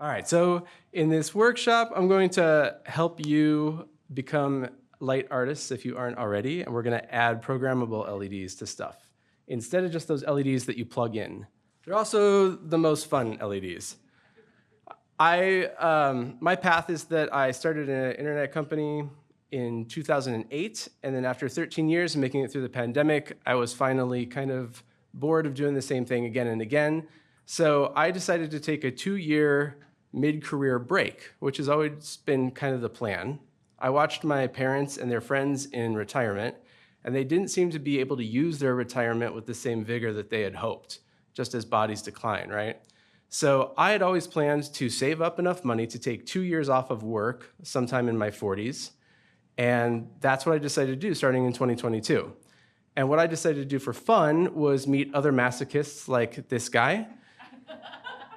All right, so in this workshop, I'm going to help you become light artists if you aren't already, and we're going to add programmable LEDs to stuff instead of just those LEDs that you plug in. They're also the most fun LEDs. My path is that I started an internet company in 2008, and then after 13 years of making it through the pandemic, I was finally kind of bored of doing the same thing again and again. So I decided to take a 2-year mid-career break, which has always been kind of the plan. I watched my parents and their friends in retirement, and they didn't seem to be able to use their retirement with the same vigor that they had hoped, just as bodies decline, right? So I had always planned to save up enough money to take 2 years off of work sometime in my 40s, and that's what I decided to do starting in 2022. And what I decided to do for fun was meet other masochists like this guy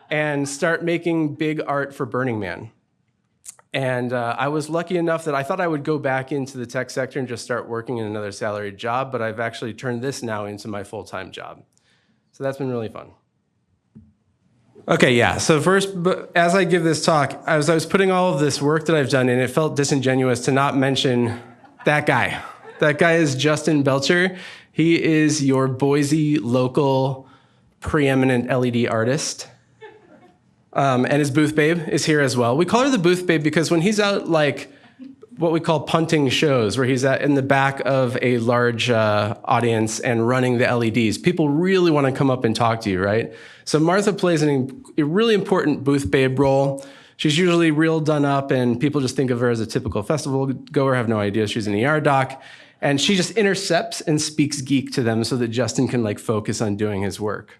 and start making big art for Burning Man. And I was lucky enough that I thought I would go back into the tech sector and just start working in another salaried job, but I've actually turned this now into my full-time job. So that's been really fun. Okay, yeah, so first, as I give this talk, as I was putting all of this work that I've done in, it felt disingenuous to not mention that guy. That guy is Justin Belcher. He is your Boise local preeminent LED artist. And his booth babe is here as well. We call her the booth babe because when he's out like what we call punting shows, where he's in the back of a large audience and running the LEDs, people really want to come up and talk to you, right? So Martha plays a really important booth babe role. She's usually real done up, and people just think of her as a typical festival goer, have no idea she's an ER doc. And she just intercepts and speaks geek to them so that Justin can like focus on doing his work.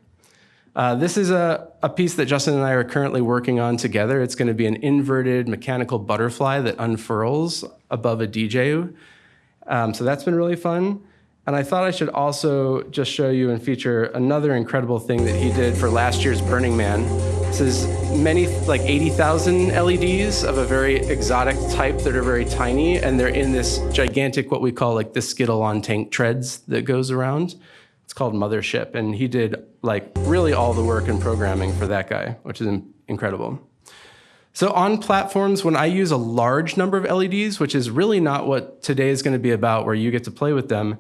This is a piece that Justin and I are currently working on together. It's going to be an inverted mechanical butterfly that unfurls above a DJ. So that's been really fun. And I thought I should also just show you and feature another incredible thing that he did for last year's Burning Man. This is many, like 80,000 LEDs of a very exotic type that are very tiny, and they're in this gigantic, what we call like the Skittle on tank treads that goes around. It's called Mothership, and he did like really all the work in programming for that guy, which is incredible. So on platforms, when I use a large number of LEDs, which is really not what today is going to be about, where you get to play with them,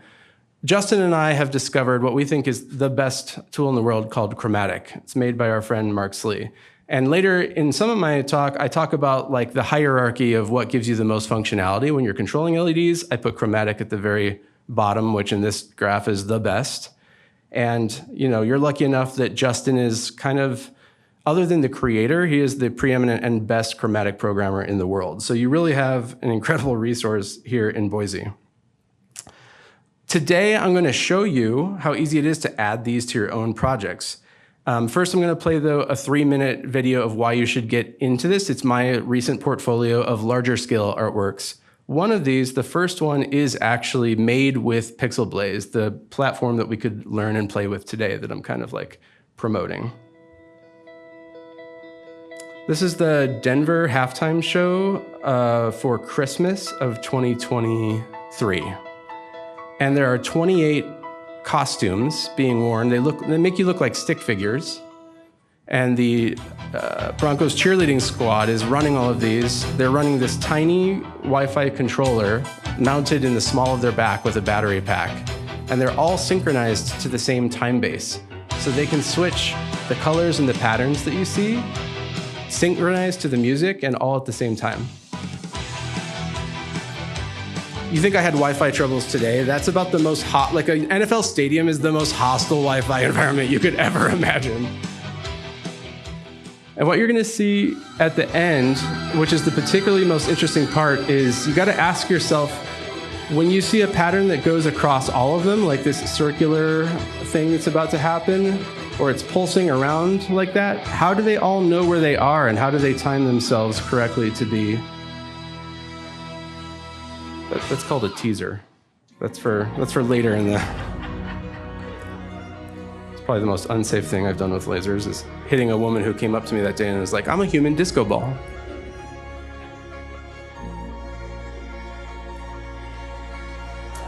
Justin and I have discovered what we think is the best tool in the world called Chromatic. It's made by our friend Mark Slee. And later in some of my talk, I talk about like the hierarchy of what gives you the most functionality when you're controlling LEDs. I put Chromatic at the very bottom, which in this graph is the best. And you're lucky enough that Justin is kind of, other than the creator, he is the preeminent and best chromatic programmer in the world. So you really have an incredible resource here in Boise. Today, I'm going to show you how easy it is to add these to your own projects. First, I'm going to play, though, a 3-minute video of why you should get into this. It's my recent portfolio of larger scale artworks. One of these, the first one, is actually made with Pixelblaze, the platform that we could learn and play with today that I'm kind of like promoting. This is the Denver halftime show for Christmas of 2023. And there are 28 costumes being worn. They make you look like stick figures. And the Broncos cheerleading squad is running all of these. They're running this tiny Wi-Fi controller mounted in the small of their back with a battery pack. And they're all synchronized to the same time base. So they can switch the colors and the patterns that you see, synchronized to the music, and all at the same time. You think I had Wi-Fi troubles today? That's about the most like an NFL stadium is the most hostile Wi-Fi environment you could ever imagine. And what you're going to see at the end, which is the particularly most interesting part, is you got to ask yourself, when you see a pattern that goes across all of them, like this circular thing that's about to happen, or it's pulsing around like that, how do they all know where they are, and how do they time themselves correctly to be? That's called a teaser. That's for later in the... Probably the most unsafe thing I've done with lasers is hitting a woman who came up to me that day and was like, "I'm a human disco ball."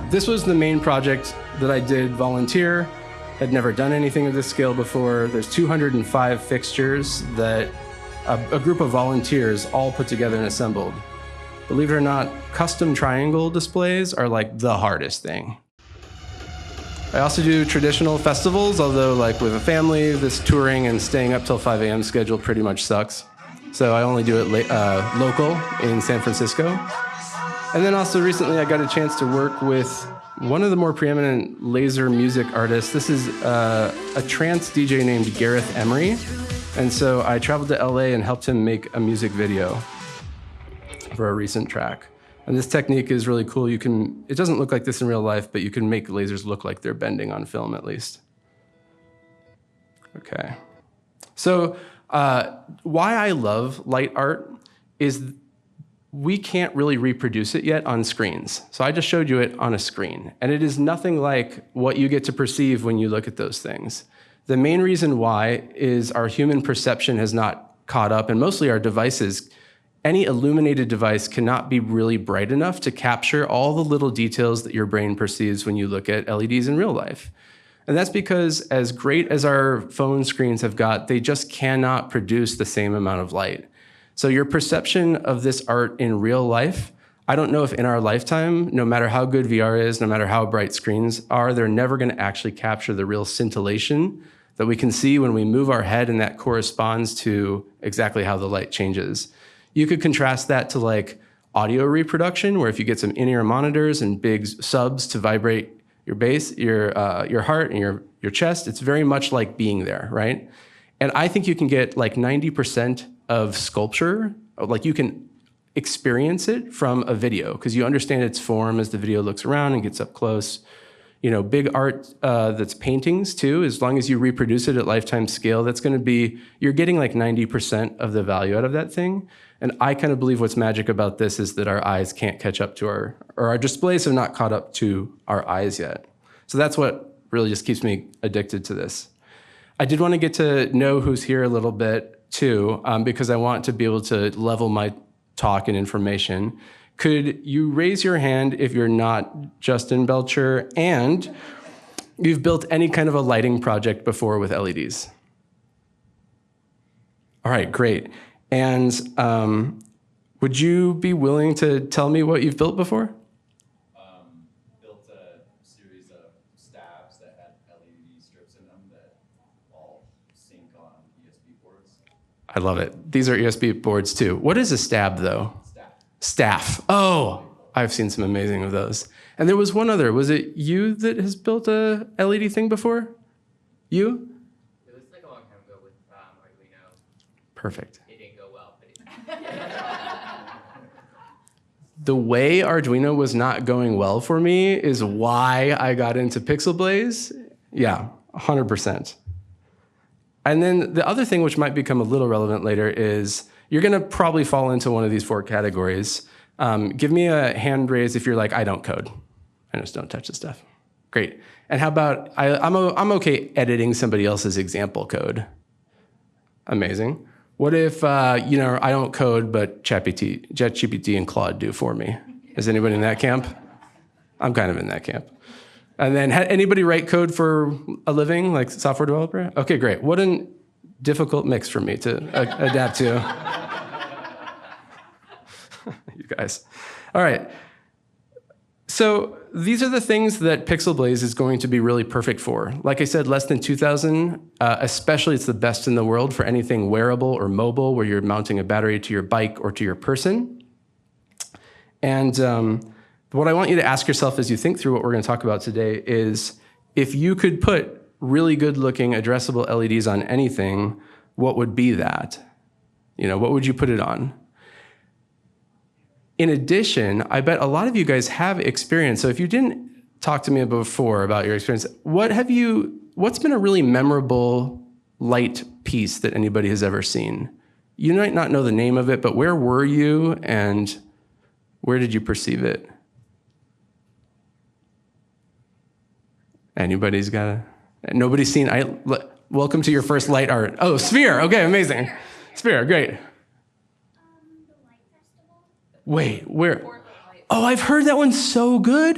This was the main project that I did volunteer. Had never done anything of this scale before. There's 205 fixtures that a group of volunteers all put together and assembled. Believe it or not, custom triangle displays are like the hardest thing. I also do traditional festivals, although like with a family, this touring and staying up till 5 a.m. schedule pretty much sucks. So I only do it local in San Francisco. And then also recently I got a chance to work with one of the more preeminent laser music artists. This is a trance DJ named Gareth Emery. And so I traveled to LA and helped him make a music video for a recent track. And this technique is really cool. It doesn't look like this in real life, but you can make lasers look like they're bending on film at least. Okay. So why I love light art is we can't really reproduce it yet on screens. So I just showed you it on a screen, and it is nothing like what you get to perceive when you look at those things. The main reason why is our human perception has not caught up, and mostly our devices. Any illuminated device cannot be really bright enough to capture all the little details that your brain perceives when you look at LEDs in real life. And that's because as great as our phone screens have got, they just cannot produce the same amount of light. So your perception of this art in real life, I don't know if in our lifetime, no matter how good VR is, no matter how bright screens are, they're never going to actually capture the real scintillation that we can see when we move our head, and that corresponds to exactly how the light changes. You could contrast that to like audio reproduction, where if you get some in-ear monitors and big subs to vibrate your bass, your heart and your chest, it's very much like being there, right? And I think you can get like 90% of sculpture, like you can experience it from a video because you understand its form as the video looks around and gets up close. You know, big art that's paintings too, as long as you reproduce it at lifetime scale, that's gonna be, you're getting like 90% of the value out of that thing. And I kind of believe what's magic about this is that our eyes can't catch up to or our displays have not caught up to our eyes yet. So that's what really just keeps me addicted to this. I did want to get to know who's here a little bit too, because I want to be able to level my talk and information. Could you raise your hand if you're not Justin Belcher and you've built any kind of a lighting project before with LEDs? All right, great. And would you be willing to tell me what you've built before? Built a series of stabs that had LED strips in them that all sync on ESP boards. I love it. These are ESP boards too. What is a stab though? Staff. Oh, I've seen some amazing of those. And there was one other. Was it you that has built a LED thing before? You? It was like a long time ago with Arduino. Perfect. It didn't go well, but The way Arduino was not going well for me is why I got into Pixelblaze. Yeah, 100%. And then the other thing which might become a little relevant later is you're going to probably fall into one of these 4 categories. Give me a hand raise if you're like, I don't code. I just don't touch this stuff. Great. And how about, I'm okay editing somebody else's example code. Amazing. What if, I don't code, but ChatGPT and Claude do for me? Is anybody in that camp? I'm kind of in that camp. And then, anybody write code for a living, like software developer? Okay, great. What a difficult mix for me to adapt to. You guys. All right. So these are the things that Pixelblaze is going to be really perfect for. Like I said, less than 2,000, especially it's the best in the world for anything wearable or mobile where you're mounting a battery to your bike or to your person. And what I want you to ask yourself as you think through what we're going to talk about today is if you could put really good looking addressable LEDs on anything, what would be that? What would you put it on? In addition, I bet a lot of you guys have experience. So if you didn't talk to me before about your experience, what's been a really memorable light piece that anybody has ever seen? You might not know the name of it, but where were you and where did you perceive it? Anybody's got nobody's seen, welcome to your first light art. Oh, Sphere, okay, amazing. Sphere, great. The Light Festival. Wait, where? Oh, I've heard that one's so good.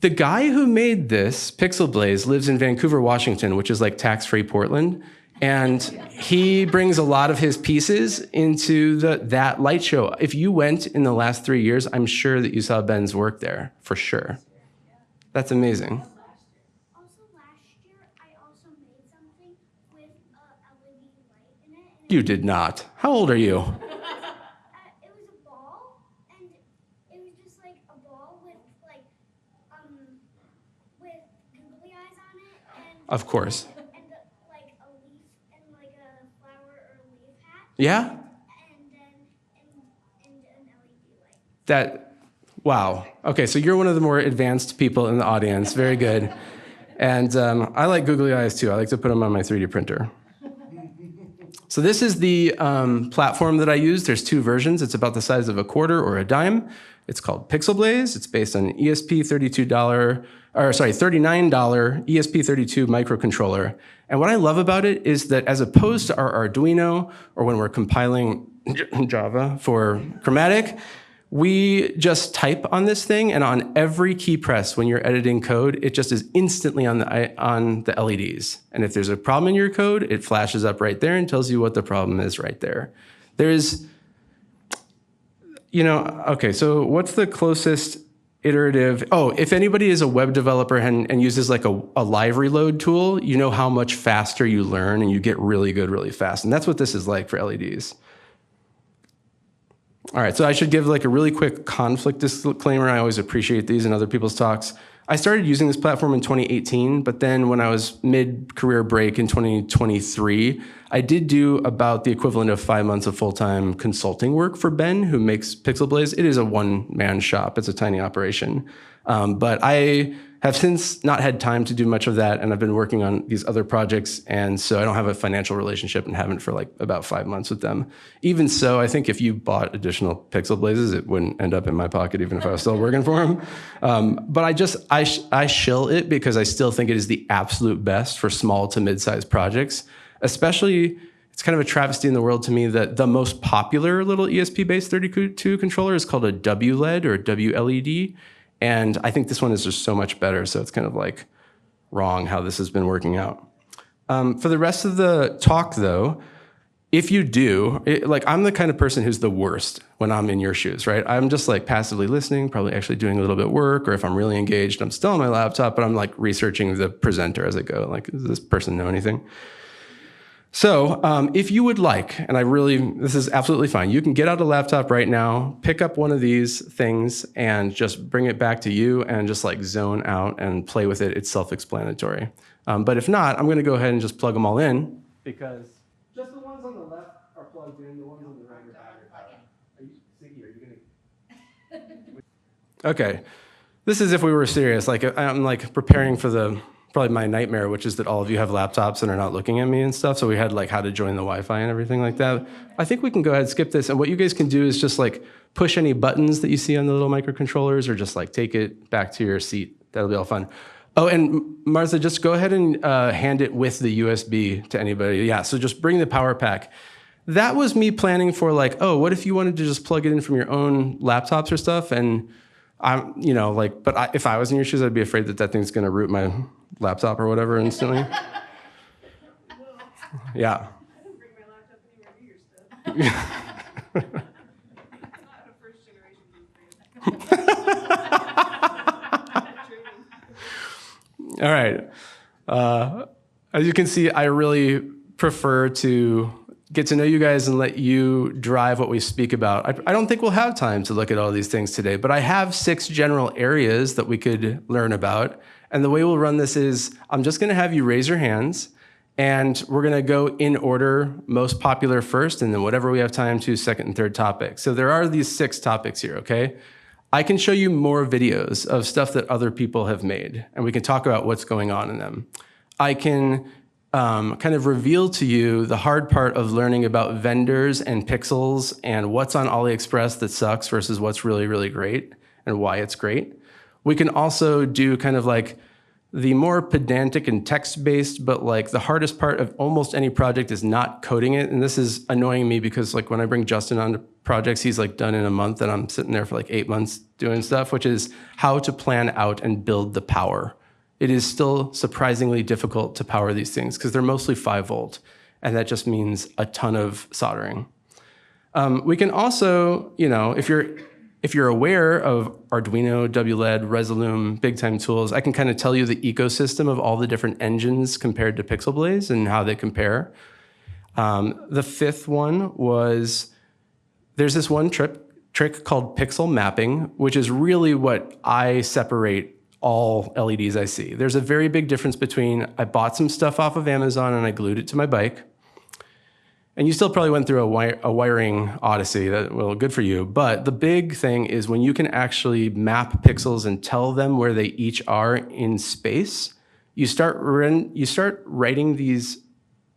The guy who made this, Pixelblaze, lives in Vancouver, Washington, which is like tax-free Portland. And he brings a lot of his pieces into that light show. If you went in the last 3 years, I'm sure that you saw Ben's work there, for sure. That's amazing. Also, last year, I also made something with a LED light in it. And You did not. How old are you? it was a ball, and it was just like a ball with googly eyes on it, and Of course. like a leaf and like a flower or leaf hat, Yeah? and then and an LED light. Wow. Okay, so you're one of the more advanced people in the audience. Very good. And I like googly eyes too. I like to put them on my 3D printer. So this is the platform that I use. There's 2 versions. It's about the size of a quarter or a dime. It's called Pixelblaze. It's based on an $39 ESP32 microcontroller. And what I love about it is that as opposed to our Arduino or when we're compiling Java for Chromatic, we just type on this thing, and on every key press when you're editing code, it just is instantly on the LEDs. And if there's a problem in your code, it flashes up right there and tells you what the problem is right there. There's, okay, so what's the closest iterative? Oh, if anybody is a web developer and uses like a live reload tool, you know how much faster you learn and you get really good really fast. And that's what this is like for LEDs. All right, so I should give like a really quick conflict disclaimer. I always appreciate these in other people's talks. I started using this platform in 2018, but then when I was mid-career break in 2023, I did do about the equivalent of 5 months of full-time consulting work for Ben, who makes Pixelblaze. It is a one-man shop. It's a tiny operation. But I have since not had time to do much of that, and I've been working on these other projects, and so I don't have a financial relationship and haven't for like about 5 months with them. Even so, I think if you bought additional Pixelblazes, it wouldn't end up in my pocket even if I was still working for them. But I shill it because I still think it is the absolute best for small to mid-sized projects, especially. It's kind of a travesty in the world to me that the most popular little ESP-based 32 controller is called a WLED or WLED. And I think this one is just so much better. So it's kind of like wrong how this has been working out. For the rest of the talk, though, if you do, I'm the kind of person who's the worst when I'm in your shoes, right? I'm just like passively listening, probably actually doing a little bit of work, or if I'm really engaged, I'm still on my laptop, but I'm like researching the presenter as I go. Like, does this person know anything? So if you would like, and this is absolutely fine, you can get out a laptop right now, pick up one of these things and just bring it back to you and just like zone out and play with it. It's self-explanatory. But if not, I'm going to go ahead and just plug them all in because just the ones on the left are plugged in, the ones on the right are battery powered. Okay, this is if we were serious. Like I'm like preparing for probably my nightmare, which is that all of you have laptops and are not looking at me and stuff. So we had like how to join the Wi-Fi and everything like that. I think we can go ahead and skip this. And what you guys can do is just like push any buttons that you see on the little microcontrollers or just like take it back to your seat. That'll be all fun. Oh, and Martha, just go ahead and hand it with the USB to anybody. Yeah, so just bring the power pack. That was me planning for like, oh, what if you wanted to just plug it in from your own laptops or stuff? And I'm, if I was in your shoes, I'd be afraid that thing's gonna root my laptop or whatever instantly. Yeah. I didn't bring my laptop anywhere near your stuff. It's not a first generation training. All right. As you can see, I really prefer to get to know you guys and let you drive what we speak about. I don't think we'll have time to look at all these things today, but I have 6 general areas that we could learn about. And the way we'll run this is I'm just going to have you raise your hands, and we're going to go in order, most popular first, and then whatever we have time to, second and third topic. So there are these 6 topics here, okay? I can show you more videos of stuff that other people have made, and we can talk about what's going on in them. I can kind of reveal to you the hard part of learning about vendors and pixels and what's on AliExpress that sucks versus what's really, really great and why it's great. We can also do kind of like the more pedantic and text-based, but like the hardest part of almost any project is not coding it. And this is annoying me because like when I bring Justin on to projects, he's like done in a month and I'm sitting there for like 8 months doing stuff, which is how to plan out and build the power. It is still surprisingly difficult to power these things because they're mostly 5 volt. and that just means a ton of soldering. We can also, if you're aware of Arduino, WLED, Resolume, big time tools, I can kind of tell you the ecosystem of all the different engines compared to Pixelblaze and how they compare. The fifth one was, there's this one trick called pixel mapping, which is really what I separate all LEDs I see. There's a very big difference between I bought some stuff off of Amazon and I glued it to my bike. And you still probably went through a wiring odyssey, well, good for you. But the big thing is when you can actually map pixels and tell them where they each are in space, you start writing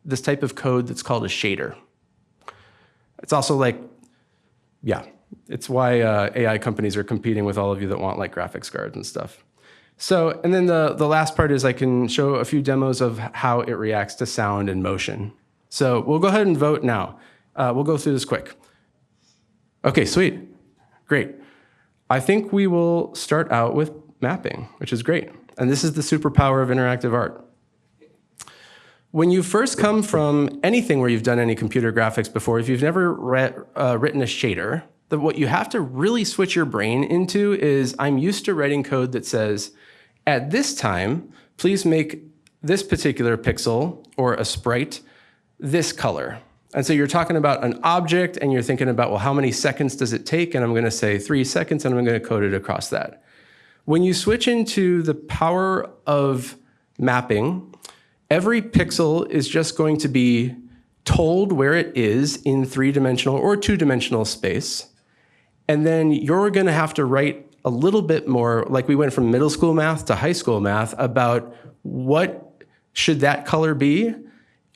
this type of code that's called a shader. It's also like, yeah, it's why AI companies are competing with all of you that want like graphics cards and stuff. So, and then the last part is I can show a few demos of how it reacts to sound and motion. So we'll go ahead and vote now. We'll go through this quick. Okay, sweet, great. I think we will start out with mapping, which is great. And this is the superpower of interactive art. When you first come from anything where you've done any computer graphics before, if you've never written a shader, what you have to really switch your brain into is I'm used to writing code that says, at this time, please make this particular pixel or a sprite this color. And so you're talking about an object and you're thinking about, well, how many seconds does it take? And I'm going to say 3 seconds and I'm going to code it across that. When you switch into the power of mapping, every pixel is just going to be told where it is in 3-dimensional or 2-dimensional space. And then you're going to have to write a little bit more, like we went from middle school math to high school math, about what should that color be.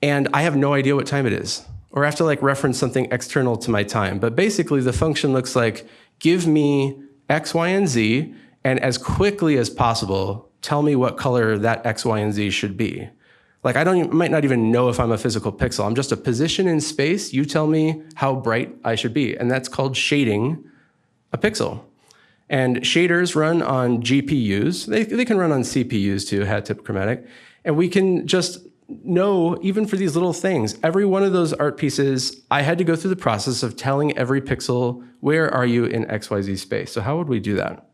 And I have no idea what time it is. Or I have to like reference something external to my time. But basically the function looks like, give me X, Y, and Z, and as quickly as possible, tell me what color that X, Y, and Z should be. Like might not even know if I'm a physical pixel. I'm just a position in space. You tell me how bright I should be. And that's called shading a pixel. And shaders run on GPUs. They can run on CPUs too, hat-tip chromatic. And we can just know, even for these little things, every one of those art pieces, I had to go through the process of telling every pixel, where are you in XYZ space? So how would we do that?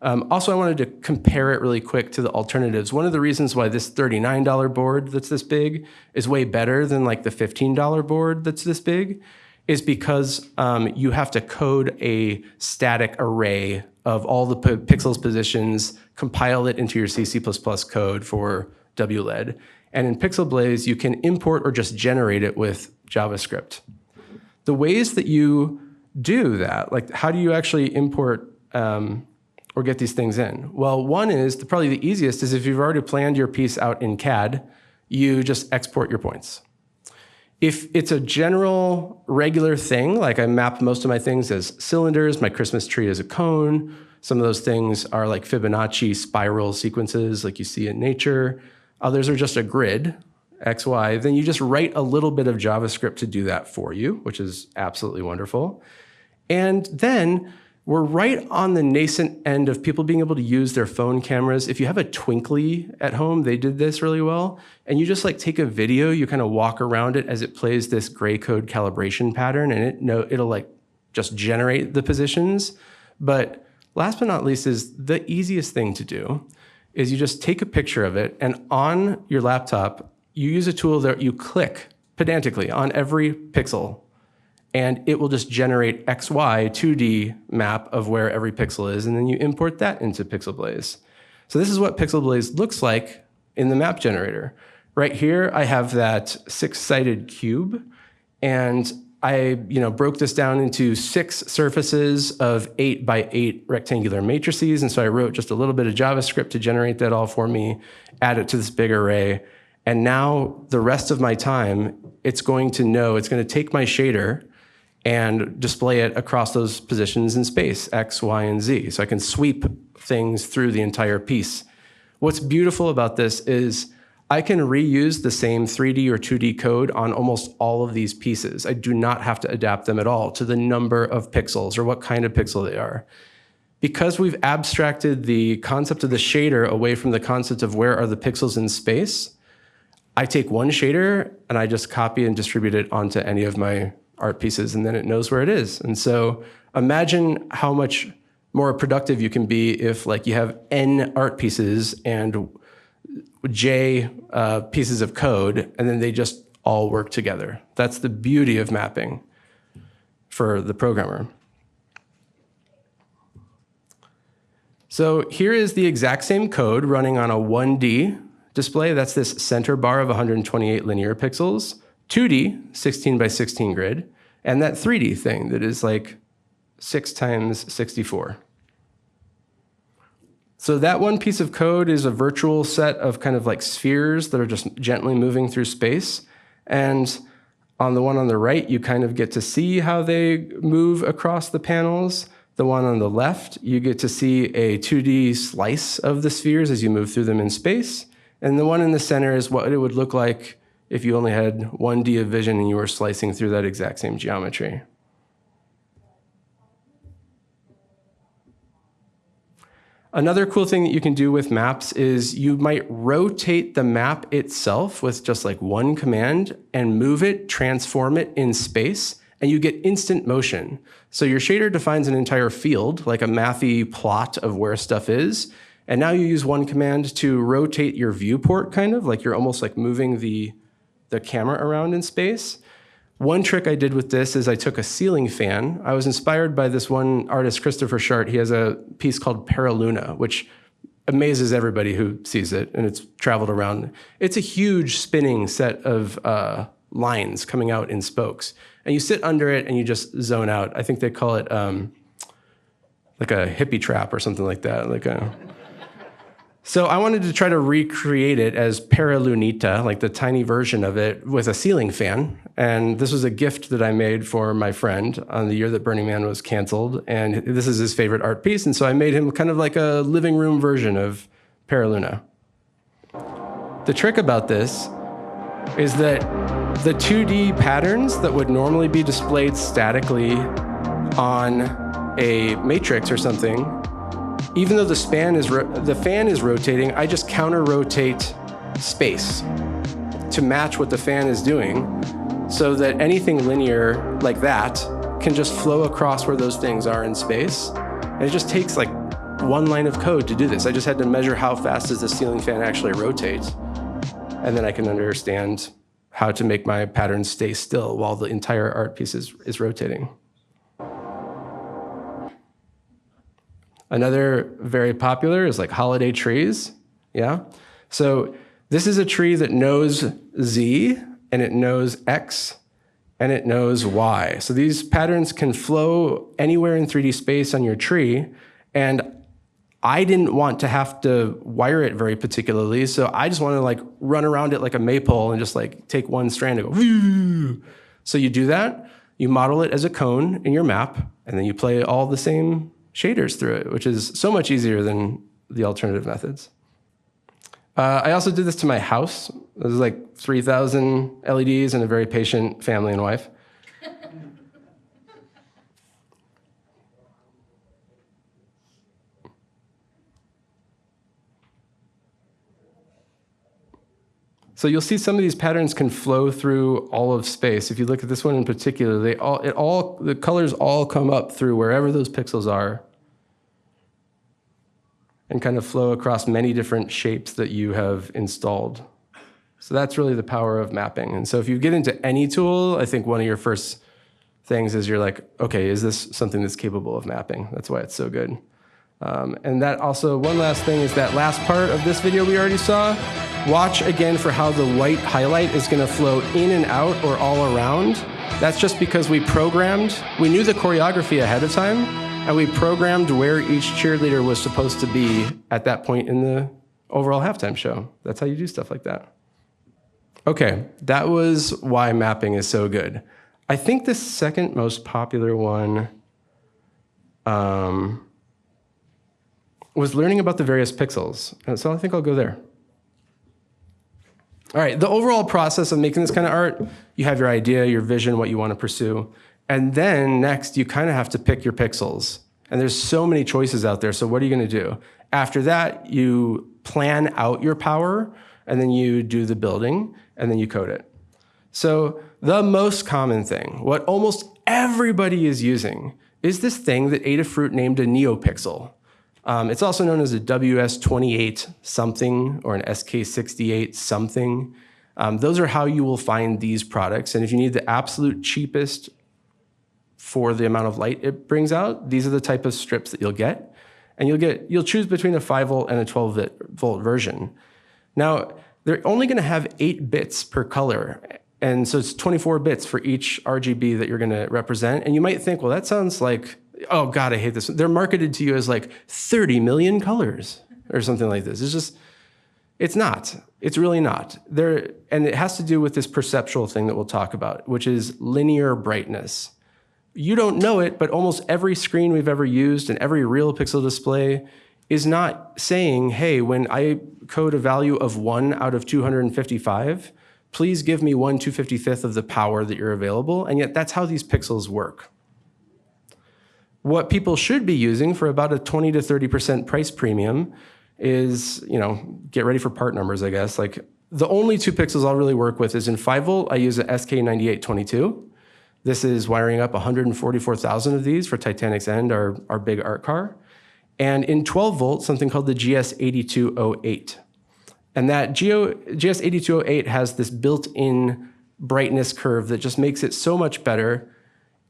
Also, I wanted to compare it really quick to the alternatives. One of the reasons why this $39 board that's this big is way better than like the $15 board that's this big is because you have to code a static array of all the pixels positions, compile it into your C++ code for WLED. And in Pixelblaze, you can import or just generate it with JavaScript. The ways that you do that, like how do you actually import or get these things in? Well, one is, probably the easiest is if you've already planned your piece out in CAD, you just export your points. If it's a general, regular thing, like I map most of my things as cylinders, my Christmas tree as a cone, some of those things are like Fibonacci spiral sequences like you see in nature. Others are just a grid, X, Y. Then you just write a little bit of JavaScript to do that for you, which is absolutely wonderful. And then we're right on the nascent end of people being able to use their phone cameras. If you have a Twinkly at home, they did this really well. And you just like take a video, you kind of walk around it as it plays this gray code calibration pattern, and it'll like just generate the positions. But last but not least is the easiest thing to do is you just take a picture of it, and on your laptop, you use a tool that you click pedantically on every pixel, and it will just generate XY 2D map of where every pixel is, and then you import that into Pixelblaze. So this is what Pixelblaze looks like in the map generator. Right here, I have that 6-sided cube, and I broke this down into 6 surfaces of 8 by 8 rectangular matrices, and so I wrote just a little bit of JavaScript to generate that all for me, add it to this big array, and now the rest of my time, it's going to take my shader and display it across those positions in space, X, Y, and Z. So I can sweep things through the entire piece. What's beautiful about this is I can reuse the same 3D or 2D code on almost all of these pieces. I do not have to adapt them at all to the number of pixels or what kind of pixel they are. Because we've abstracted the concept of the shader away from the concept of where are the pixels in space, I take one shader and I just copy and distribute it onto any of my art pieces, and then it knows where it is. And so imagine how much more productive you can be if like you have N art pieces and J pieces of code, and then they just all work together. That's the beauty of mapping for the programmer. So here is the exact same code running on a 1D display. That's this center bar of 128 linear pixels, 2D, 16 by 16 grid, and that 3D thing that is like 6 times 64. So that one piece of code is a virtual set of kind of like spheres that are just gently moving through space. And on the one on the right, you kind of get to see how they move across the panels. The one on the left, you get to see a 2D slice of the spheres as you move through them in space. And the one in the center is what it would look like if you only had 1D of vision and you were slicing through that exact same geometry. Another cool thing that you can do with maps is you might rotate the map itself with just like one command and move it, transform it in space, and you get instant motion. So your shader defines an entire field, like a mathy plot of where stuff is, and now you use one command to rotate your viewport, kind of, like you're almost like moving the camera around in space. One trick I did with this is I took a ceiling fan. I was inspired by this one artist, Christopher Shart. He has a piece called Paraluna, which amazes everybody who sees it, and it's traveled around. It's a huge spinning set of lines coming out in spokes. And you sit under it and you just zone out. I think they call it like a hippie trap or something like that. So I wanted to try to recreate it as Paralunita, like the tiny version of it with a ceiling fan. And this was a gift that I made for my friend on the year that Burning Man was canceled. And this is his favorite art piece. And so I made him kind of like a living room version of Paraluna. The trick about this is that the 2D patterns that would normally be displayed statically on a matrix or something, even though the fan is rotating, I just counter-rotate space to match what the fan is doing so that anything linear like that can just flow across where those things are in space. And it just takes like one line of code to do this. I just had to measure how fast does the ceiling fan actually rotate, and then I can understand how to make my patterns stay still while the entire art piece is rotating. Another very popular is like holiday trees, yeah? So this is a tree that knows Z, and it knows X, and it knows Y. So these patterns can flow anywhere in 3D space on your tree, and I didn't want to have to wire it very particularly, so I just wanted to like run around it like a maypole and just like take one strand and go, whoo! So you do that, you model it as a cone in your map, and then you play all the same shaders through it, which is so much easier than the alternative methods. I also did this to my house. There's like 3,000 LEDs and a very patient family and wife. So you'll see some of these patterns can flow through all of space. If you look at this one in particular, the colors all come up through wherever those pixels are and kind of flow across many different shapes that you have installed. So that's really the power of mapping. And so if you get into any tool, I think one of your first things is you're like, okay, is this something that's capable of mapping? That's why it's so good. And that also, one last thing is that last part of this video we already saw. Watch again for how the white highlight is going to flow in and out or all around. That's just because we knew the choreography ahead of time, and we programmed where each cheerleader was supposed to be at that point in the overall halftime show. That's how you do stuff like that. Okay, that was why mapping is so good. I think the second most popular one was learning about the various pixels. And so I think I'll go there. All right, the overall process of making this kind of art, you have your idea, your vision, what you want to pursue. And then next, you kind of have to pick your pixels. And there's so many choices out there, so what are you going to do? After that, you plan out your power. and then you do the building, and then you code it. So the most common thing, what almost everybody is using, is this thing that Adafruit named a NeoPixel. It's also known as a WS28 something or an SK68 something. Those are how you will find these products. And if you need the absolute cheapest for the amount of light it brings out, these are the type of strips that you'll get. And you'll choose between a 5 volt and a 12 volt version. Now, they're only going to have 8 bits per color. And so it's 24 bits for each RGB that you're going to represent. And you might think, well, that sounds like, oh God, I hate this. They're marketed to you as like 30 million colors or something like this. It's not. It's really not. And it has to do with this perceptual thing that we'll talk about, which is linear brightness. You don't know it, but almost every screen we've ever used and every real pixel display is not saying, hey, when I code a value of 1 out of 255, please give me 1/255th of the power that you're available. And yet that's how these pixels work. What people should be using for about a 20 to 30% price premium is, get ready for part numbers, I guess. Like the only 2 pixels I'll really work with is in 5 volt, I use a SK9822. This is wiring up 144,000 of these for Titanic's End, our big art car. And in 12 volt, something called the GS8208. And that GS8208 has this built-in brightness curve that just makes it so much better.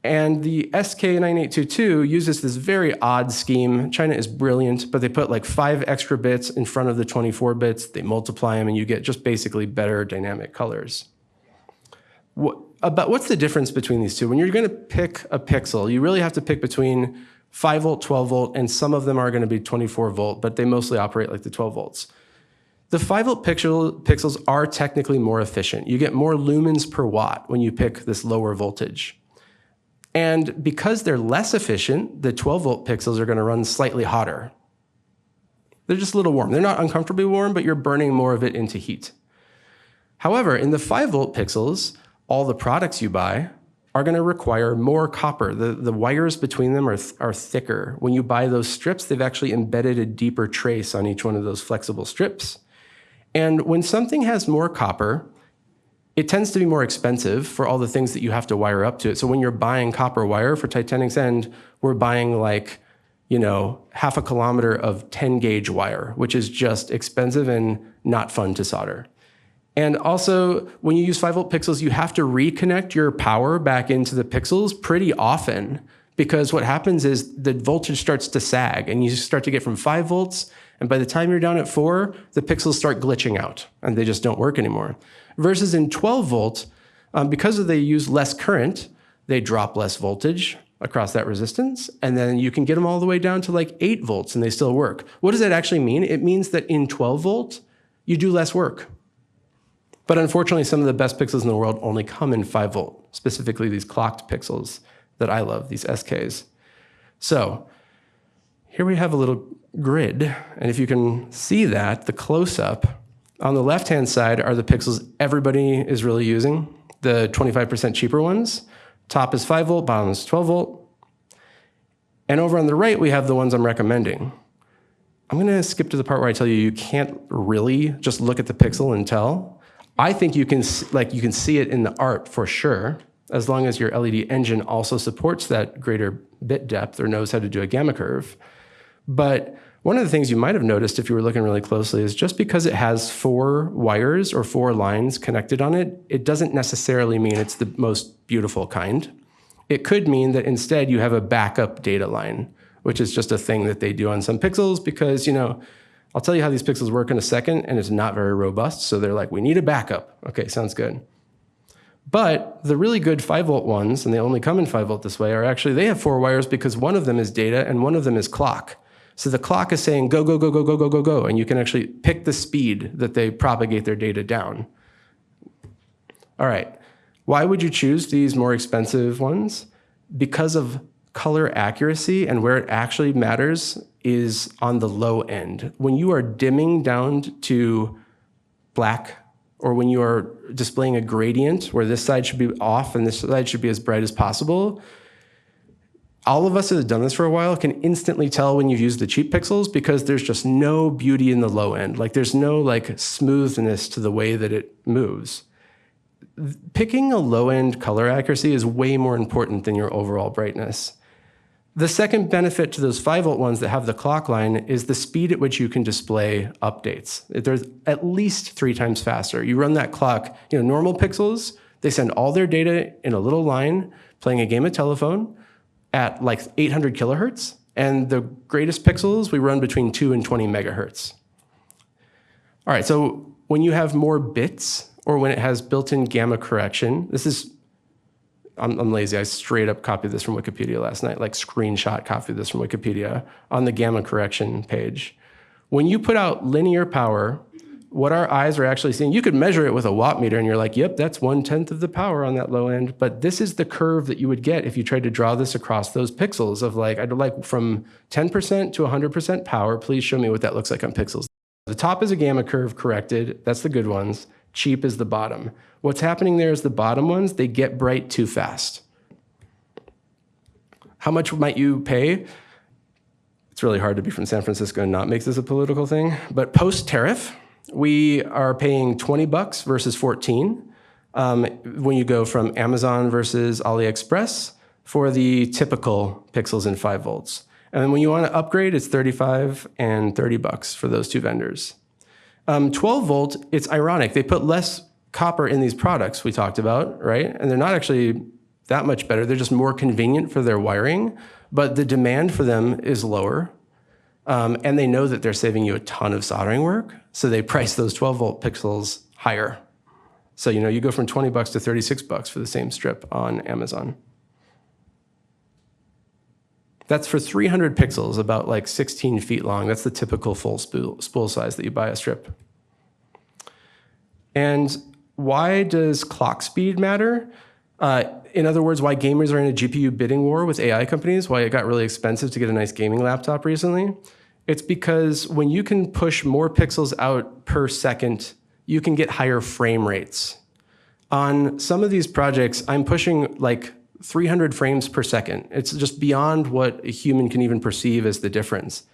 And the SK9822 uses this very odd scheme. China is brilliant, but they put like 5 extra bits in front of the 24 bits. They multiply them, and you get just basically better dynamic colors. What's the difference between these two? When you're going to pick a pixel, you really have to pick between 5 volt, 12 volt, and some of them are going to be 24 volt, but they mostly operate like the 12 volts. The 5 volt pixels are technically more efficient. You get more lumens per watt when you pick this lower voltage. And because they're less efficient, the 12 volt pixels are going to run slightly hotter. They're just a little warm. They're not uncomfortably warm, but you're burning more of it into heat. However, in the 5 volt pixels, all the products you buy are going to require more copper. The wires between them are thicker. When you buy those strips, they've actually embedded a deeper trace on each one of those flexible strips. And when something has more copper, it tends to be more expensive for all the things that you have to wire up to it. So when you're buying copper wire for Titanic's End, we're buying like, half a kilometer of 10 gauge wire, which is just expensive and not fun to solder. And also, when you use 5 volt pixels, you have to reconnect your power back into the pixels pretty often, because what happens is the voltage starts to sag and you start to get from 5 volts, and by the time you're down at 4, the pixels start glitching out and they just don't work anymore. Versus in 12 volt, because they use less current, they drop less voltage across that resistance, and then you can get them all the way down to like 8 volts and they still work. What does that actually mean? It means that in 12 volt, you do less work. But unfortunately, some of the best pixels in the world only come in 5 volt, specifically these clocked pixels that I love, these SKs. So here we have a little grid, and if you can see that, the close-up, on the left-hand side are the pixels everybody is really using, the 25% cheaper ones. Top is 5 volt, bottom is 12 volt. And over on the right, we have the ones I'm recommending. I'm going to skip to the part where I tell you can't really just look at the pixel and tell. I think you can see it in the art for sure, as long as your LED engine also supports that greater bit depth or knows how to do a gamma curve. But one of the things you might have noticed if you were looking really closely is just because it has 4 wires or 4 lines connected on it, it doesn't necessarily mean it's the most beautiful kind. It could mean that instead you have a backup data line, which is just a thing that they do on some pixels because, I'll tell you how these pixels work in a second, and it's not very robust, so they're like, we need a backup. Okay, sounds good. But the really good 5 volt ones, and they only come in 5 volt this way, are actually, they have 4 wires because one of them is data and one of them is clock. So the clock is saying, go, go, go, go, go, go, go, go, and you can actually pick the speed that they propagate their data down. All right, why would you choose these more expensive ones? Because of color accuracy, and where it actually matters is on the low end. When you are dimming down to black, or when you are displaying a gradient where this side should be off and this side should be as bright as possible, all of us that have done this for a while can instantly tell when you've used the cheap pixels because there's just no beauty in the low end. Like there's no like smoothness to the way that it moves. Picking a low end color accuracy is way more important than your overall brightness. The second benefit to those 5-volt ones that have the clock line is the speed at which you can display updates. They're at least 3 times faster. You run that clock, normal pixels, they send all their data in a little line playing a game of telephone at like 800 kilohertz. And the greatest pixels, we run between 2 and 20 megahertz. All right, so when you have more bits or when it has built-in gamma correction, I'm lazy, I straight up copied this from Wikipedia last night, like screenshot copied this from Wikipedia on the gamma correction page. When you put out linear power, what our eyes are actually seeing, you could measure it with a watt meter and you're like, yep, that's 1/10 of the power on that low end. But this is the curve that you would get if you tried to draw this across those pixels of like, I'd like from 10% to 100% power. Please show me what that looks like on pixels. The top is a gamma curve corrected. That's the good ones. Cheap is the bottom. What's happening there is the bottom ones, they get bright too fast. How much might you pay? It's really hard to be from San Francisco and not make this a political thing. But post-tariff, we are paying $20 versus 14 when you go from Amazon versus AliExpress for the typical pixels in 5 volts. And then when you want to upgrade, it's $35 and $30 for those 2 vendors. 12 volt, it's ironic. They put less copper in these products we talked about, right? And they're not actually that much better. They're just more convenient for their wiring, but the demand for them is lower. And they know that they're saving you a ton of soldering work, so they price those 12 volt pixels higher. So you go from $20 to $36 for the same strip on Amazon. That's for 300 pixels, about like 16 feet long. That's the typical full spool size that you buy a strip. And why does clock speed matter? In other words, why gamers are in a GPU bidding war with AI companies, why it got really expensive to get a nice gaming laptop recently. It's because when you can push more pixels out per second, you can get higher frame rates. On some of these projects, I'm pushing like 300 frames per second. It's just beyond what a human can even perceive as the difference.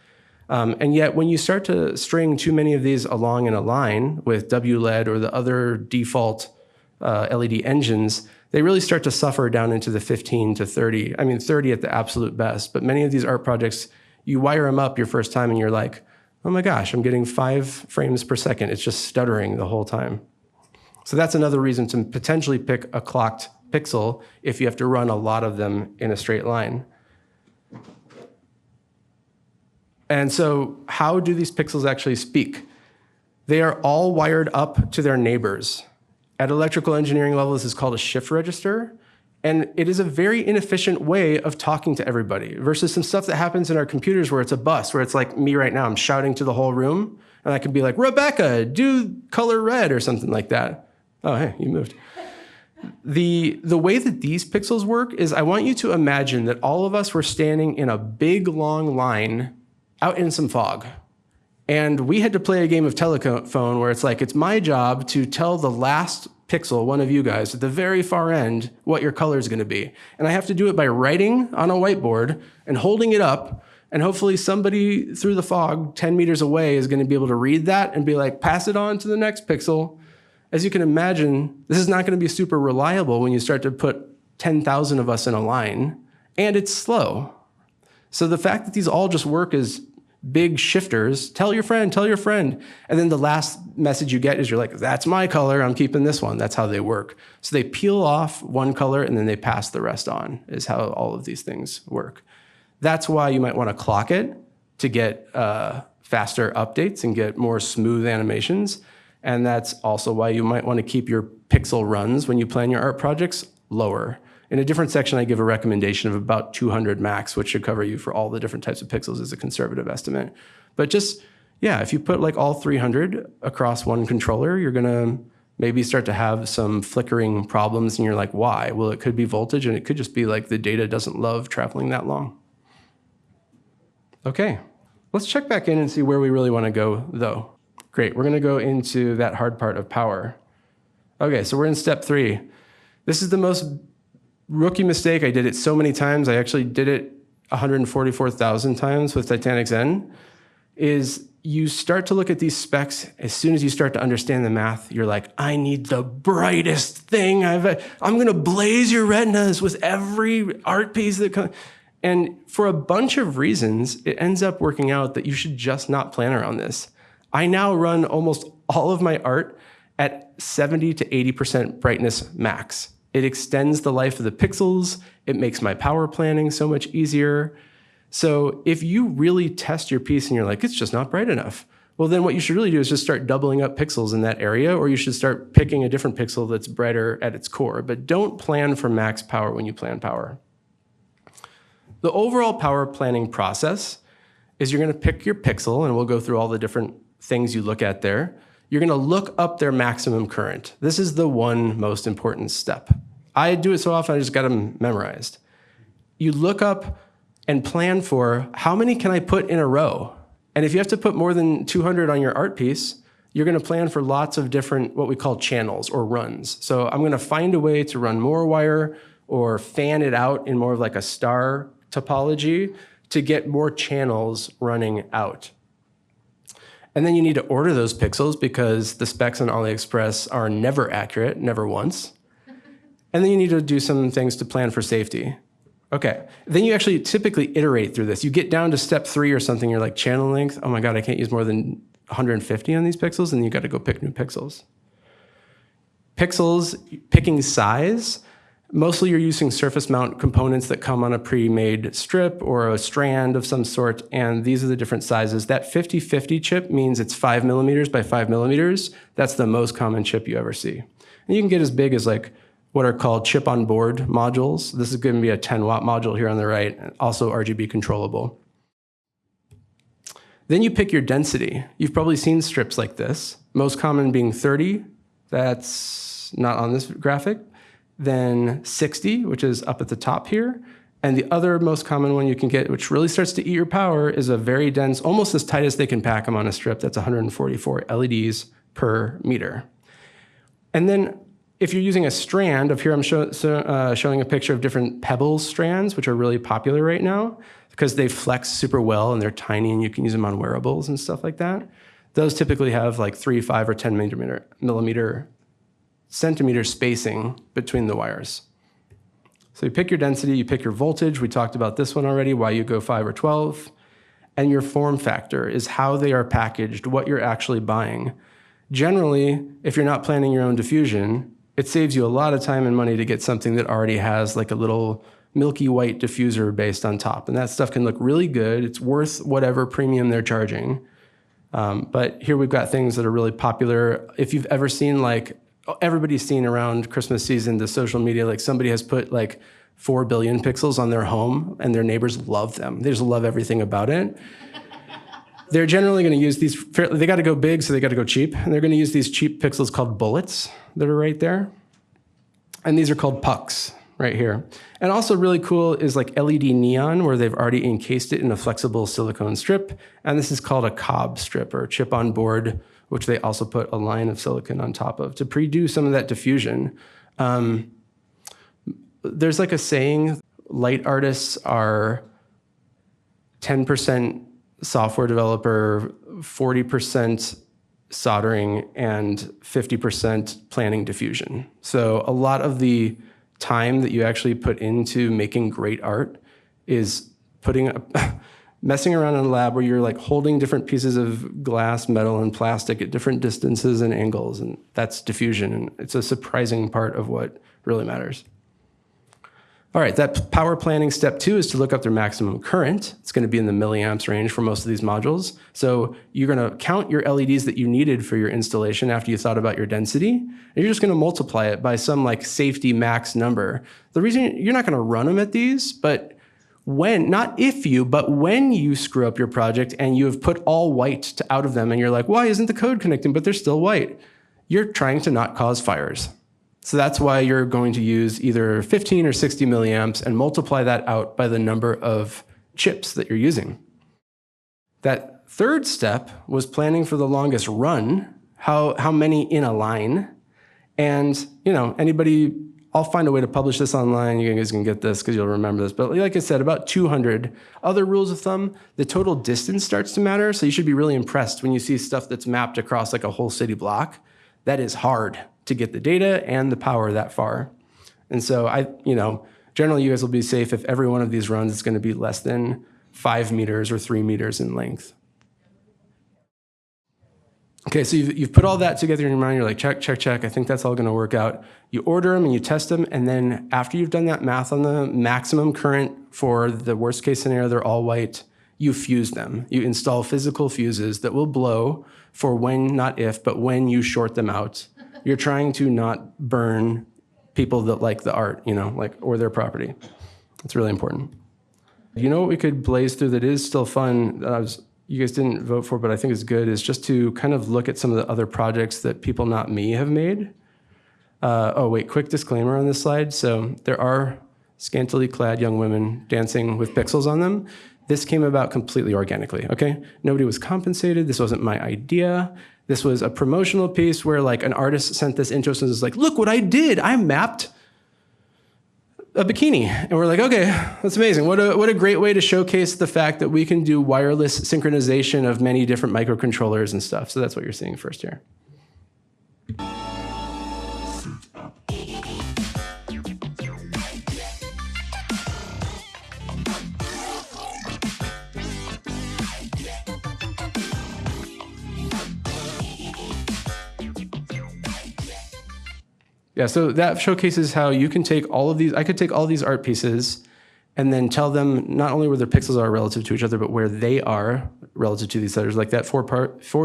And yet, when you start to string too many of these along in a line with WLED or the other default LED engines, they really start to suffer down into the 15 to 30. I mean, 30 at the absolute best. But many of these art projects, you wire them up your first time and you're like, oh my gosh, I'm getting 5 frames per second. It's just stuttering the whole time. So that's another reason to potentially pick a clocked pixel if you have to run a lot of them in a straight line. And so how do these pixels actually speak? They are all wired up to their neighbors. At electrical engineering level, this is called a shift register. And it is a very inefficient way of talking to everybody versus some stuff that happens in our computers where it's a bus, where it's like me right now, I'm shouting to the whole room. And I can be like, Rebecca, do color red or something like that. Oh, hey, you moved. The way that these pixels work is I want you to imagine that all of us were standing in a big, long line out in some fog. And we had to play a game of telephone where it's like, it's my job to tell the last pixel, one of you guys, at the very far end, what your color is going to be. And I have to do it by writing on a whiteboard and holding it up. And hopefully somebody through the fog 10 meters away is going to be able to read that and be like, pass it on to the next pixel. As you can imagine, this is not going to be super reliable when you start to put 10,000 of us in a line, and it's slow. So the fact that these all just work as big shifters, tell your friend, and then the last message you get is you're like, that's my color, I'm keeping this one. That's how they work. So they peel off one color and then they pass the rest on, is how all of these things work. That's why you might want to clock it to get faster updates and get more smooth animations. And that's also why you might want to keep your pixel runs when you plan your art projects lower. In a different section, I give a recommendation of about 200 max, which should cover you for all the different types of pixels as a conservative estimate. But just, yeah, if you put like all 300 across one controller, you're going to maybe start to have some flickering problems. And you're like, why? Well, it could be voltage, and it could just be like the data doesn't love traveling that long. Okay, let's check back in and see where we really want to go, though. Great, we're going to go into that hard part of power. Okay, so we're in step 3. This is the most rookie mistake. I did it so many times. I actually did it 144,000 times with Titanic Zen, is you start to look at these specs. As soon as you start to understand the math, you're like, I need the brightest thing I'm going to blaze your retinas with every art piece that comes. And for a bunch of reasons, it ends up working out that you should just not plan around this. I now run almost all of my art at 70 to 80% brightness max. It extends the life of the pixels. It makes my power planning so much easier. So if you really test your piece and you're like, it's just not bright enough, well, then what you should really do is just start doubling up pixels in that area, or you should start picking a different pixel that's brighter at its core. But don't plan for max power when you plan power. The overall power planning process is you're going to pick your pixel, and we'll go through all the different things you look at there. You're going to look up their maximum current. This is the one most important step. I do it so often, I just got them memorized. You look up and plan for how many can I put in a row? And if you have to put more than 200 on your art piece, you're going to plan for lots of different what we call channels or runs. So I'm going to find a way to run more wire or fan it out in more of like a star topology to get more channels running out. And then you need to order those pixels because the specs on AliExpress are never accurate, never once. And then you need to do some things to plan for safety. Okay, then you actually typically iterate through this. You get down to step 3 or something, you're like, channel length, oh my God, I can't use more than 150 on these pixels, and you got to go pick new pixels. Pixels, picking size, mostly you're using surface mount components that come on a pre-made strip or a strand of some sort, and these are the different sizes. That 50/50 chip means it's 5 millimeters by 5 millimeters. That's the most common chip you ever see. And you can get as big as like what are called chip-on-board modules. This is going to be a 10-watt module here on the right, also RGB controllable. Then you pick your density. You've probably seen strips like this, most common being 30. That's not on this graphic. Then 60, which is up at the top here. And the other most common one you can get, which really starts to eat your power, is a very dense, almost as tight as they can pack them on a strip. That's 144 LEDs per meter. And then if you're using a strand, here I'm showing a picture of different pebbles strands, which are really popular right now because they flex super well and they're tiny and you can use them on wearables and stuff like that. Those typically have like 3, 5, or 10 centimeter spacing between the wires. So you pick your density, you pick your voltage. We talked about this one already, why you go 5 or 12. And your form factor is how they are packaged, what you're actually buying. Generally, if you're not planning your own diffusion, it saves you a lot of time and money to get something that already has like a little milky white diffuser based on top. And that stuff can look really good. It's worth whatever premium they're charging. But here we've got things that are really popular. If you've ever seen like, everybody's seen around Christmas season, the social media, like somebody has put like 4 billion pixels on their home and their neighbors love them. They just love everything about it. They're generally going to use these, they got to go big, so they got to go cheap. And they're going to use these cheap pixels called bullets that are right there. And these are called pucks right here. And also really cool is like LED neon, where they've already encased it in a flexible silicone strip. And this is called a cob strip or chip on board, which they also put a line of silicon on top of to pre-do some of that diffusion. There's like a saying, light artists are 10% software developer, 40% soldering, and 50% planning diffusion. So a lot of the time that you actually put into making great art is messing around in a lab where you're like holding different pieces of glass, metal, and plastic at different distances and angles, and that's diffusion. And it's a surprising part of what really matters. All right, that power planning step 2 is to look up their maximum current. It's going to be in the milliamps range for most of these modules. So you're going to count your LEDs that you needed for your installation after you thought about your density, and you're just going to multiply it by some like safety max number. The reason you're not going to run them at these, but when, not if you, but when you screw up your project and you have put all white out of them and you're like, why isn't the code connecting, but they're still white? You're trying to not cause fires. So that's why you're going to use either 15 or 60 milliamps and multiply that out by the number of chips that you're using. That third step was planning for the longest run, how many in a line. And, you know, anybody I'll find a way to publish this online. You guys can get this because you'll remember this. But like I said, about 200. Other rules of thumb, the total distance starts to matter. So you should be really impressed when you see stuff that's mapped across like a whole city block. That is hard to get the data and the power that far. And so generally you guys will be safe if every one of these runs is going to be less than 5 meters or 3 meters in length. Okay, so you've put all that together in your mind. You're like, check, check, check. I think that's all going to work out. You order them and you test them. And then after you've done that math on the maximum current for the worst case scenario, they're all white, you fuse them. You install physical fuses that will blow for when, not if, but when you short them out. You're trying to not burn people that like the art, or their property. That's really important. You know what we could blaze through that is still fun, you guys didn't vote for, but I think it's good, is just to kind of look at some of the other projects that people not me have made. Quick disclaimer on this slide. So there are scantily clad young women dancing with pixels on them. This came about completely organically, okay? Nobody was compensated. This wasn't my idea. This was a promotional piece where like an artist sent this into us and was like, look what I did. I mapped a bikini. And we're like, okay, that's amazing. What a great way to showcase the fact that we can do wireless synchronization of many different microcontrollers and stuff. So that's what you're seeing first here. Yeah, so that showcases how you can take all of these, I could take all these art pieces and then tell them not only where their pixels are relative to each other, but where they are relative to these others. Like that four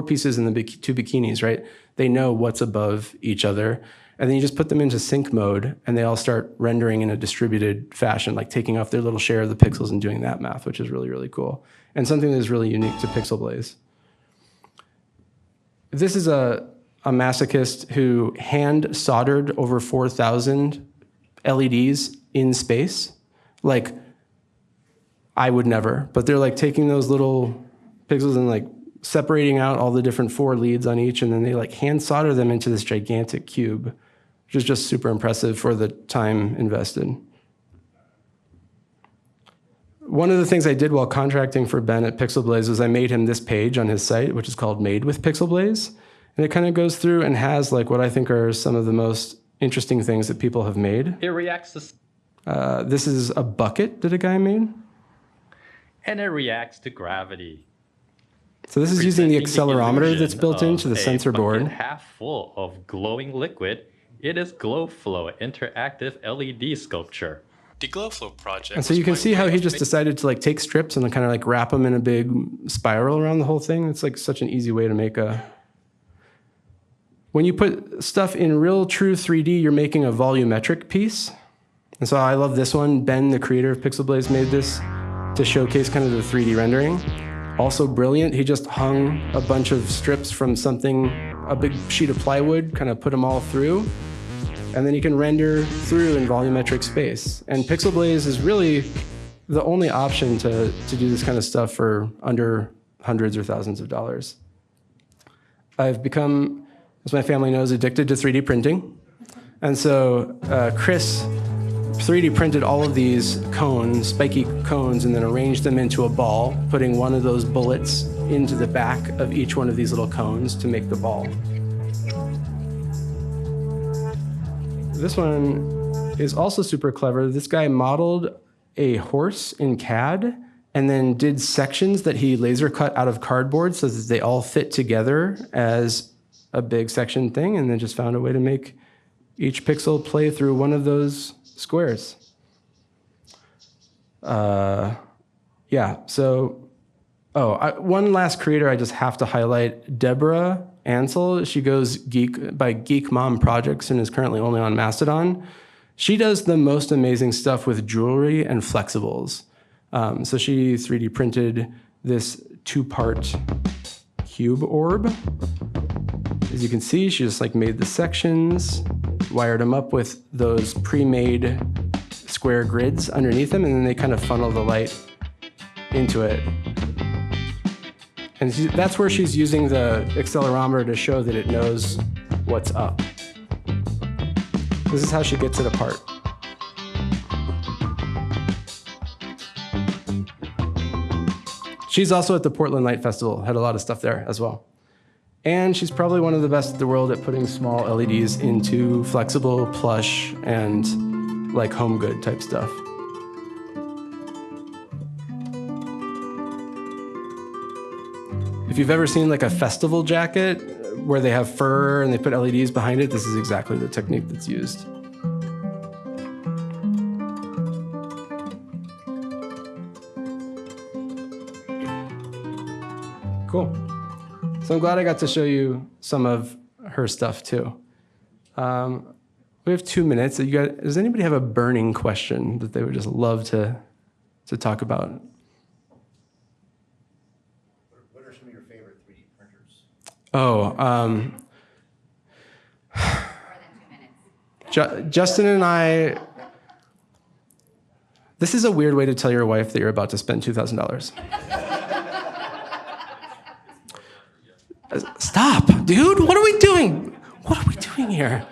pieces in the two bikinis, right? They know what's above each other. And then you just put them into sync mode and they all start rendering in a distributed fashion, like taking off their little share of the pixels and doing that math, which is really, really cool. And something that is really unique to Pixelblaze. This is a masochist who hand soldered over 4,000 LEDs in space. Like, I would never, but they're like taking those little pixels and like separating out all the different 4 leads on each, and then they like hand solder them into this gigantic cube, which is just super impressive for the time invested. One of the things I did while contracting for Ben at Pixelblaze was I made him this page on his site, which is called Made with Pixelblaze. And it kind of goes through and has like what I think are some of the most interesting things that people have made. It reacts to... This is a bucket that a guy made. And it reacts to gravity. So this is using the accelerometer illusion that's built into the of a sensor board. bucket half full of glowing liquid. It is GlowFlow interactive LED sculpture. The GlowFlow project. And so you can see how he just decided to like take strips and kind of like wrap them in a big spiral around the whole thing. It's like such an easy way to make a... When you put stuff in real true 3D, you're making a volumetric piece. And so I love this one. Ben, the creator of Pixelblaze, made this to showcase kind of the 3D rendering. Also brilliant, he just hung a bunch of strips from something, a big sheet of plywood, kind of put them all through. And then you can render through in volumetric space. And Pixelblaze is really the only option to do this kind of stuff for under hundreds or thousands of dollars. I've become, as my family knows, addicted to 3D printing. And so Chris 3D printed all of these cones, spiky cones, and then arranged them into a ball, putting one of those bullets into the back of each one of these little cones to make the ball. This one is also super clever. This guy modeled a horse in CAD and then did sections that he laser cut out of cardboard so that they all fit together as a big section thing, and then just found a way to make each pixel play through one of those squares. One last creator I just have to highlight, Deborah Ansel. She goes by Geek Mom Projects and is currently only on Mastodon. She does the most amazing stuff with jewelry and flexibles. So she 3D printed this 2-part cube orb. As you can see, she just like made the sections, wired them up with those pre-made square grids underneath them, and then they kind of funnel the light into it. And that's where she's using the accelerometer to show that it knows what's up. This is how she gets it apart. She's also at the Portland Light Festival, had a lot of stuff there as well. And she's probably one of the best in the world at putting small LEDs into flexible, plush, and like home good type stuff. If you've ever seen like a festival jacket where they have fur and they put LEDs behind it, this is exactly the technique that's used. Cool. So I'm glad I got to show you some of her stuff too. We have 2 minutes. Does anybody have a burning question that they would just love to talk about? What are some of your favorite 3D printers? Oh, More than 2 minutes. Justin and I, this is a weird way to tell your wife that you're about to spend $2,000. Stop, dude, what are we doing? What are we doing here?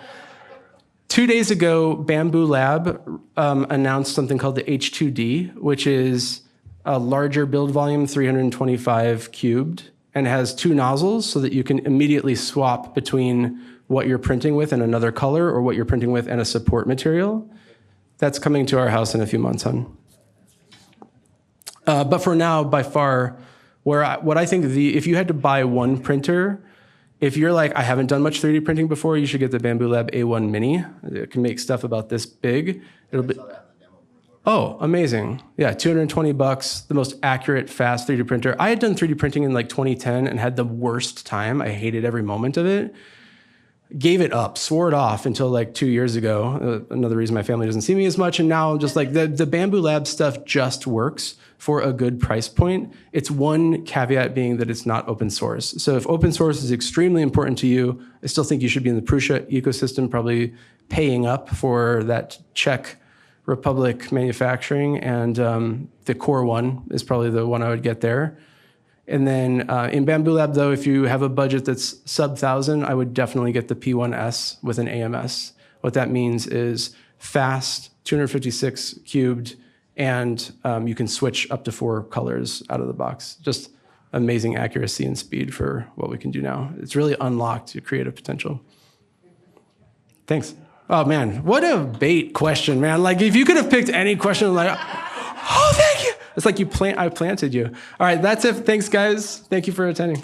2 days ago, Bamboo Lab announced something called the H2D, which is a larger build volume, 325 cubed, and has 2 nozzles so that you can immediately swap between what you're printing with and another color or what you're printing with and a support material. That's coming to our house in a few months, hon. But for now, by far, what I think if you had to buy one printer, if you're like, I haven't done much 3D printing before, you should get the Bamboo Lab A1 Mini. It can make stuff about this big. It'll be. Oh, amazing. Yeah, $220, the most accurate, fast 3D printer. I had done 3D printing in like 2010 and had the worst time. I hated every moment of it. Gave it up, swore it off until like 2 years ago. Another reason my family doesn't see me as much. And now just like the Bamboo Lab stuff just works for a good price point. It's one caveat being that it's not open source. So if open source is extremely important to you, I still think you should be in the Prusa ecosystem, probably paying up for that Czech Republic manufacturing. And the Core one is probably the one I would get there. And then in Bamboo Lab, though, if you have a budget that's sub 1,000, I would definitely get the P1S with an AMS. What that means is fast, 256 cubed, and you can switch up to 4 colors out of the box. Just amazing accuracy and speed for what we can do now. It's really unlocked your creative potential. Thanks. Oh, man, what a bait question, man. Like, if you could have picked any question, like, oh, thank you. It's like I planted you. All right, that's it. Thanks, guys. Thank you for attending.